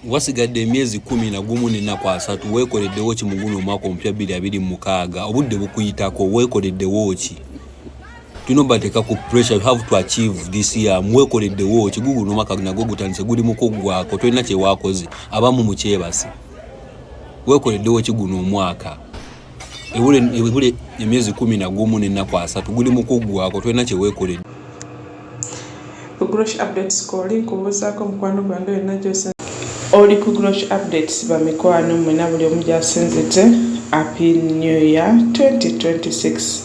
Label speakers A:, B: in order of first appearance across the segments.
A: wasigadde emyezi 11 n'enakwasatu weekoleddewo ki mu guno omwaka omupya 2026 obudde bukuyitako weekoleddewo ki tunobateeka ku pressure you have to achieve this year mwekoleddewo ki guno omwaka nagwo gutandise guli mu kuggwako tolina kye waakoze abamu mu kyebasi weekoleddewo ki guno omwaka ebule emyezi 11 n'enakwasatu guli mu kuggwako tolina kye weekoledde
B: Kugrosh updates koli kubuzaako mukwano gwange yonna gyose oli ku Kugrosh updates bamikwano mwena buli omu gyasenzete happy new year 2026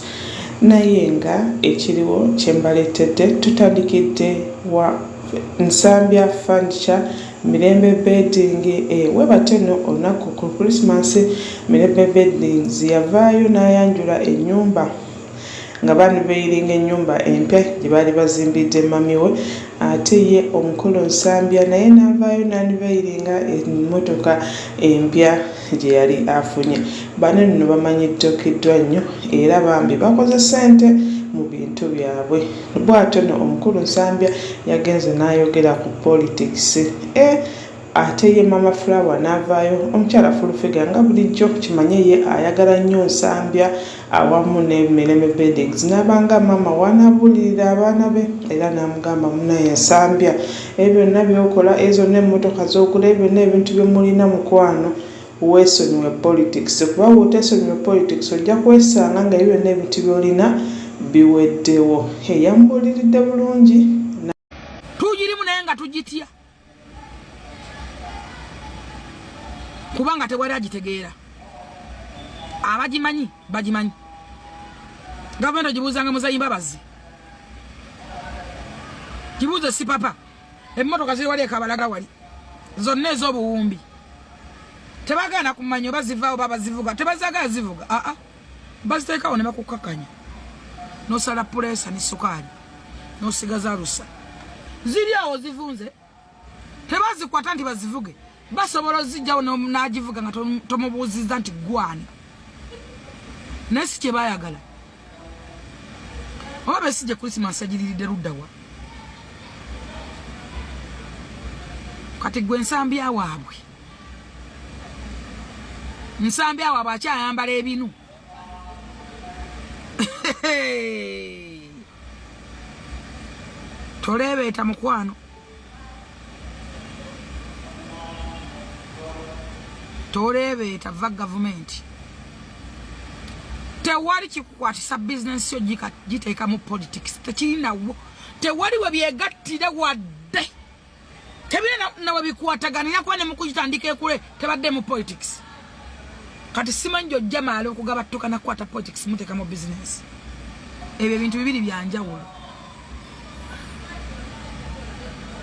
B: naye nga ekiriwo kyembaleetedde tutandikidde wa Nsambya furniture Mirembe bedding webateno olunaku ku Christmas Mirembe beddings yavaayo n'ayanjula ennyumba nga bani beyiringa ennyumba empya gye baali bazimbidde mami we ate ye omukulu Nsambya naye n'avaayo n'anibeyiringa emmotoka empya gye yali afunye bano nno bamanyiddokiddwa nnyo era bambi bakoze ssente mu bintu byabwe bw'atyo no omukulu Nsambya yagenze n'ayogera ku politics ate ye mama Flower n'avaayo omukyala Fulufiga nga bulijjo kimanye ye ayagala nnyo Nsambya awamu ne Mirembe beddings n'abanga mama wanabulirira abaana be era n'amugamba munaye Nsambya ebyo byonna byokola ezo n'emmotoka z'okula ebyo n'ebintu bye mulina mukwano weesonyiwe politics kuba wootesonyiwe politics ojja kwesanga nga ebyo n'ebintu by'olina biweddewo yambuliridde bulungi
C: tugirimu naye nga tugitya kubanga tewali agitegeera abagimanyi bagimanyi gavumenti ogibuuzanga muzayimba bazzi gibuuze si papa emmotoka ziri wali ekabalaga wali zonna ez'obuwumbi tebagaana kumanya oba zivaawo baba zivuga tebazagala zivuga baziteekawo ne bakukkakanya n'osala puleesa ne sukaali n'osigaza lusa ziri awo zivunze tebazikwata nti bazivuge basobola ozijjawo n'agivuga nga tomubuuzizza nti gwani naye si kye baayagala oba besijje Christmas agiriridde luddawa kati gwe Nsambya waabwe Nsambya waabwe akyayambala ebinu toleebeeta mukwano toleebeeta va gavumenti tewali kikukwatisa bizinensi yo giteeka mu politics tekirinawo tewali we byegattire wadde tebirina nawe bikwataganira kuba ne mukugitandika ekule tebadde mu politics kati simanyi gyojja maala okugabattuka nakukwata politics muteeka mu bizinensi ebyo ebintu bibiri byanjawulo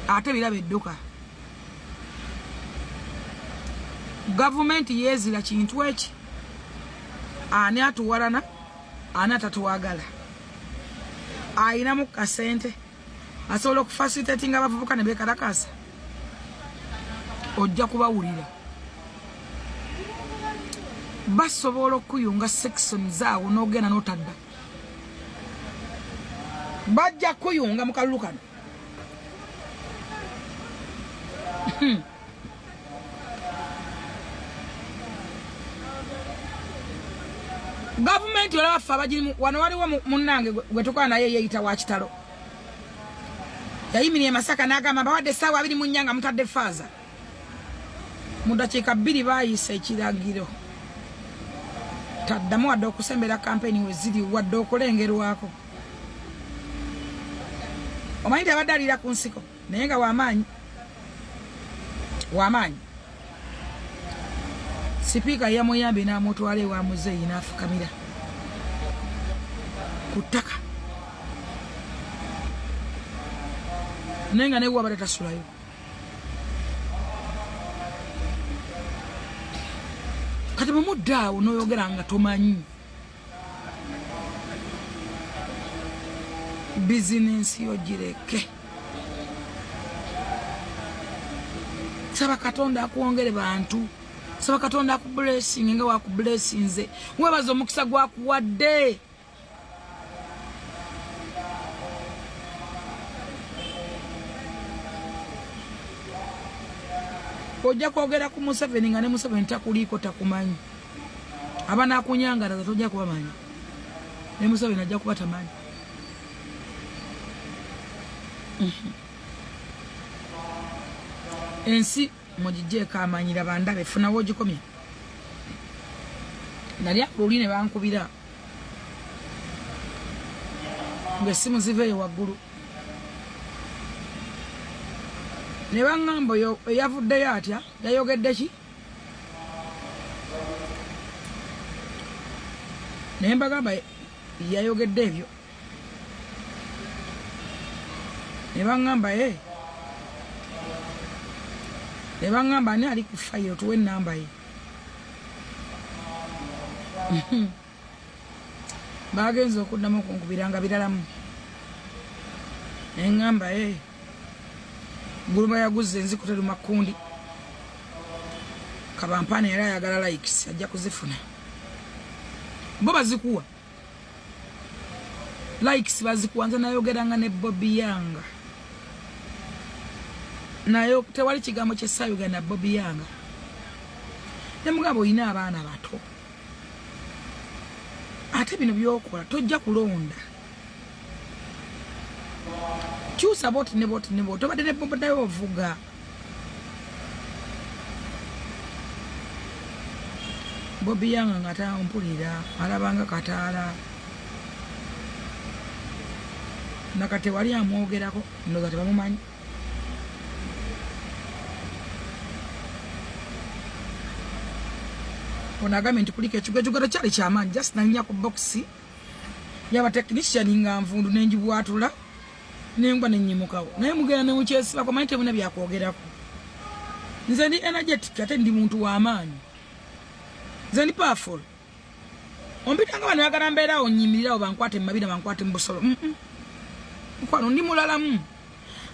C: ate biraba edduka gavumenti yeezira kintu eki ani atuwalana ani atatuwagala ayinamu kasente asobola okufacilitatinga abavubuka ne beekalakasa ojja kubawulira basobola okuyunga section zaawo n'ogenda n'otadda bajja kuyunga mu kalulu kano gavumenti olaba ffe abagirimu wano waliwo munnange gwe tukola naye yeeyita wa kitalo yayimirie Masaka n'agamba bawadde essaawa 24 nga mutadde faaza mu dakiika 2 baayisa ekiragiro taddamu wadde okusembera kampeni we ziri wadde okulengerwako omanyi abadde aliira ku nsiko naye nga wamaanyi sipiika yamuyambye n'amutwala ewa muzeeyi n'afukamira ku ttaka naye nga newa abadde tasulayo kati mumudde awo n'oyogera nga tomanyi bizinensi yo gireke saba Katonda akuwongere bantu saba Katonda akublessing nga wakublessinze webaza omukisa gwakuwadde ojja kwogera ku Museveni nga ne Museveni takuliiko takumanyi abanaakunyangalaza tojja kubamanyi ne Museveni ajja kuba tamanyi ensi mugijjeeko amanyira bandabe funawo ogikomye nali akululi ne bankubira ng'essimu ziveeyo waggulu ne baŋŋamba oyo eyavuddeyo atya yayogedde ki naye mbagamba yayogedde ebyo ne baŋŋamba ne baŋŋamba ani ali ku fayiro tuwe ennamba ye bagenza okuddamu okunkubiranga biralamu naye ŋŋamba Guluma yaguze nzikutelu makundi kabampane era ayagala likes ajja kuzifuna bo bazikuwa likes bazikuwa nze nayogeranga ne Bobby Yanga nayo tewali kigambo ky'essayuga na Bobby Yanga ne mugabo oyina abaana bato ate bino byokola tojja kulonda kyusa boti ne tobadde ne bobodayo ovuga Bobby Yanga nga tampulira alabanga kataala nakate wali amwogerako ndoza tebamumanyi onagambye nti kulika ekigwejugero kyali kyamaanyi just nalinya ku boxi y'abatekinisiyani nga nvundu nenjibwatula nengwa nenyimukawo naye mugenda ne mukyesibako manyi temuna byakwogerako nze ndi energetic ate ndi muntu w'amaanyi nze ndi powerful ompitanga bano yagala mbeerawo nyimirirawo bankwate mu mabina bankwate mu busolo nkwano ndi mulalamu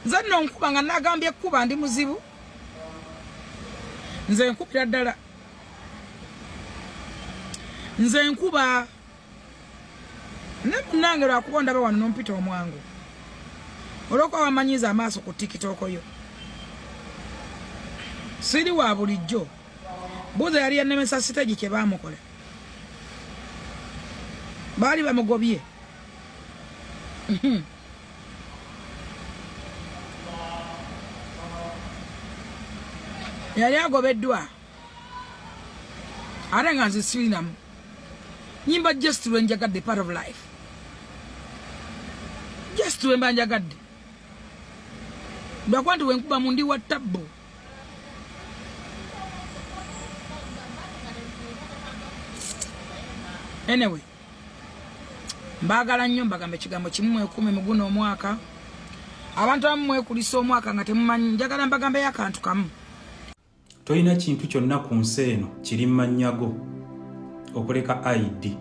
C: nze nno nkuba nga nagambye ekkuba ndi muzibu nze nkubira ddala nze nkuba ne munnange lwakuba ndaba wano n'ompita omwangu olwokuba wamanyiza amaaso ku tikitoko yo siri wa bulijjo buuza yali yanemesa sitegi kye baamukola baali bamugobye yali agobeddwa ate nga nze sirinamu nyimba just lwe njagadde part of life just lwe mba njagadde lwakuba nti wenkuba mu ndi wa tabbu anyway mbagala nnyo mbagambe ekigambo kimu mwekuume mu guno omwaka abantu abamu mwekulisa omwaka nga temumanyi njagala mbagambeyo akantu kamu
D: toyina kintu kyonna ku nsi eno kiri mmanyago okuleka ID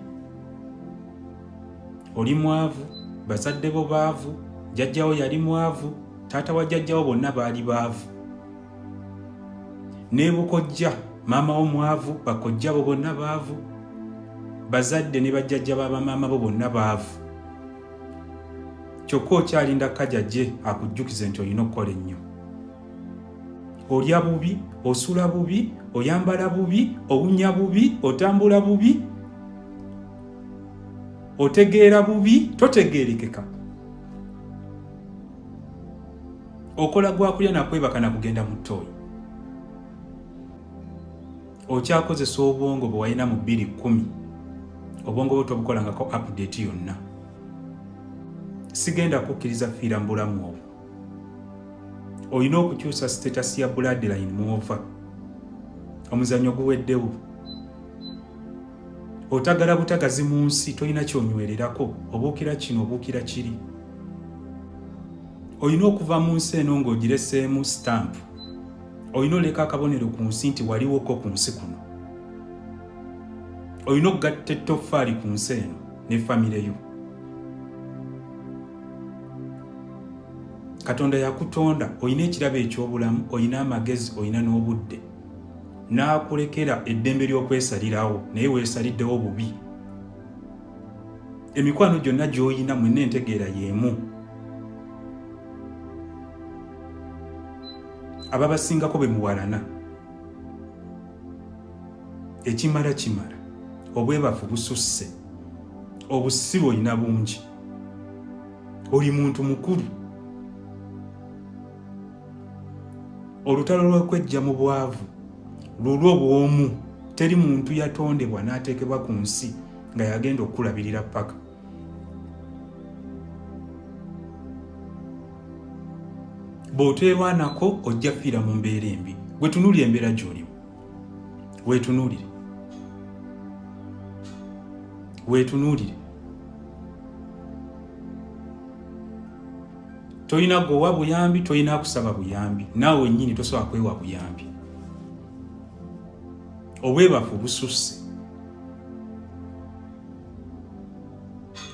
D: oli mwavu bazadde bo baavu jjajjawo yali mwavu taata wa jjajjawo bonna baali baavu ne bukojja maama wo mwavu bakojja bo bonna baavu bazadde ne bajjajja babamaama bo bonna baavu kyokka okyalinda kajajje akujjukize nti olina okukola ennyo olya bubi osula bubi oyambala bubi owunya bubi otambula bubi otegeera bubi totegeerekeka okola gwakulya nakwebaka nakugenda mu ttooyi okyakozesa obwongo bwe walina mu 2010 obwongo bwe tobukolangako update yonna sigenda kukkiriza fiira mu bulamu obwo olina okukyusa status ya bloodline muova omuzannyo guweddewo otagala butagazi mu nsi tolina kyonywererako obuukira kino obuukira kiri olina okuva mu nsi eno ng'ogireseemu stamp olina oleka akabonero ku nsi nti waliwoko ku nsi kuno olina okugatta ettoffaali ku nsi eno ne famire yo Katonda yakutonda olina ekirabo eky'obulamu olina amagezi olina n'obudde n'akulekera eddembe ly'okwesalirawo naye weesaliddewo bubi emikwano gyonna gy'olina mwenna entegeera y'emu ababasingako be muwalana ekimala kimala obwebafu bususse obusibo olina bungi oli muntu mukulu olutalo lw'okwejja mu bwavu lulwo bw'omu teri muntu yatondebwa n'ateekebwa ku nsi nga yagenda okulabirira paka bw'oteerwanako ojja fiira mu mbeera embi gwe tunuulira embeera gy'olimu weetunuulire tolina gwowa buyambi tolina kusaba buyambi naawe wennyini tosobola kwewa buyambi obwebafu bususse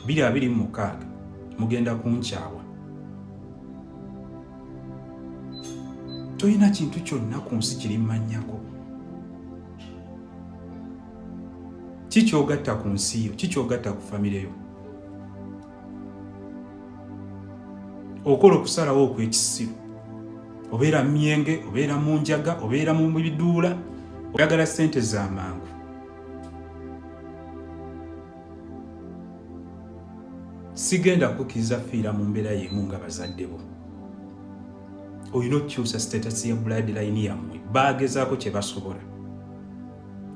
D: 2026 mugenda kunkyawa tolina kintu kyonna ku nsi kiri mmannyako kikyogatta ku nsi yo kikyogatta ku famire yo okola okusalawo okw'ekisiru obeera myenge obeera mu njaga obeera mu biduula oyagala ssente z'amangu sigenda kukkiriza fiira mu mbeera y'emu nga bazadde bo olina okukyusa status ya bloodline yammwe baagezaako kye basobola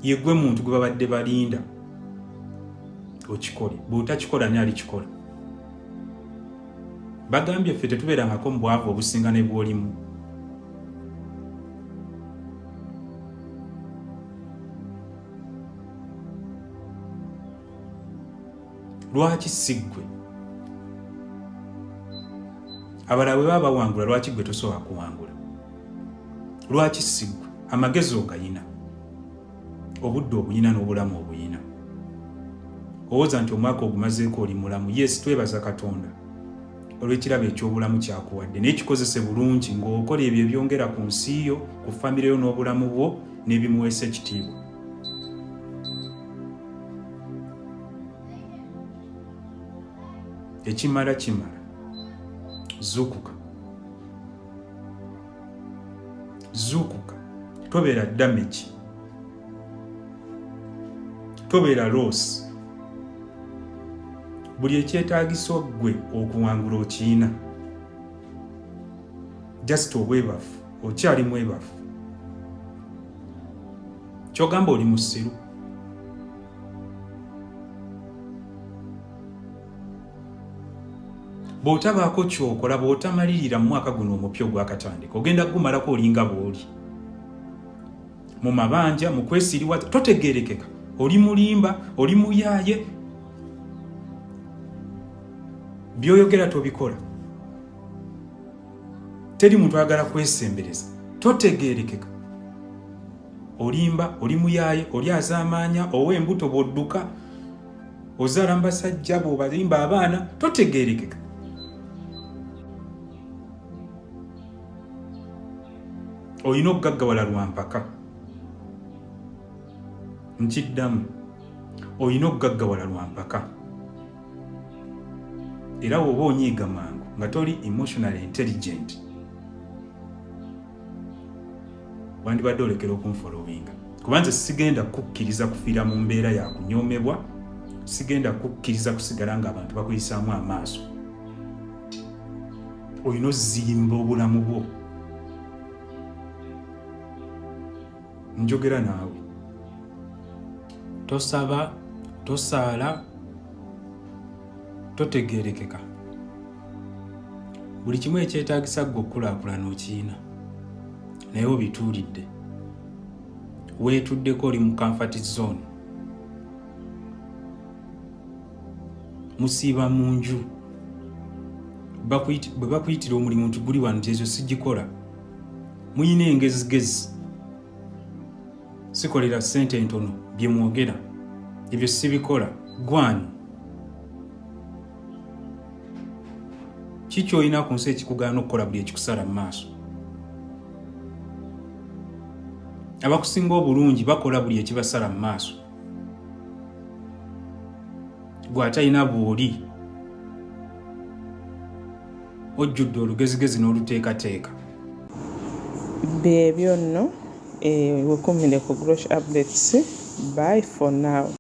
D: yegwe muntu gwe babadde balinda okikole bw'otakikola ne alikikola bagambye ffe tetubeerangako mu bwavu obusinga ne bw'olimu lwaki siggwe abalala bwe baba bawangula lwaki gwe tosobola kuwangula lwaki siggwe amagezi ogayina obudde obuyina n'obulamu obuyina owooza nti omwaka ogumazeeko oli mulamu yes twebaza katonda olw'ekirabo eky'obulamu kyakuwadde naye kikozese bulungi ng'okola ebyo ebyongera ku nsi yo ku famire yo n'obulamu bwo n'ebimuweesa ekitiibwa ekimala kimala zuukuka tobeera damage tobeera loss buli ekyetaagisa ggwe okuwangula okiina just obwebafu okyali mwebafu kyogamba oli musiru bw'otabaako kyokola bw'otamalirira mu mwaka guno omupya ogwakatandika ogenda gumalako olinga bw'oli mu mabanja mu kwesiriwaza totegeerekeka oli mulimba oli muyaaye by'oyogera tobikola teri muntu ayagala kwesembereza totegeerekeka olimba oli muyaaye oli azaamaanya ow'embuto bw'odduka ozaala mu basajja bw'obalimba abaana totegeerekeka olina okugaggawala lwampaka nkiddamu olina okugaggawala lwampaka era woba onyiiga mangu nga toli emotionally intelligent wandibadde olekera okunfolowinga kuba nze sigenda kukkiriza kufiira mu mbeera ya kunyoomebwa sigenda kukkiriza kusigala ng'abantu bakuyisaamu amaaso olina ozimba obulamu bwo njogera naawe tosaba tosaala totegeerekeka buli kimu ekyetaagisa ggwe okukulaakulana okiina naye obituulidde weetuddeko oli mu comfort zone musiiba mu nju bwe bakuyitira omulimu nti guli wano nti ezo sigikola muyina engezigezi sikolera ssente entono bye mwogera ebyo sibikola gwani kiki olina ku nsi ekikugaana okukola buli ekikusala mu maaso abakusinga obulungi bakola buli ekibasala mu maaso gwe atalina bw'oli ojjudde olugezigezi n'oluteekateeka
B: byebyo nno wekumire ku Grosh Updates. Bye for now.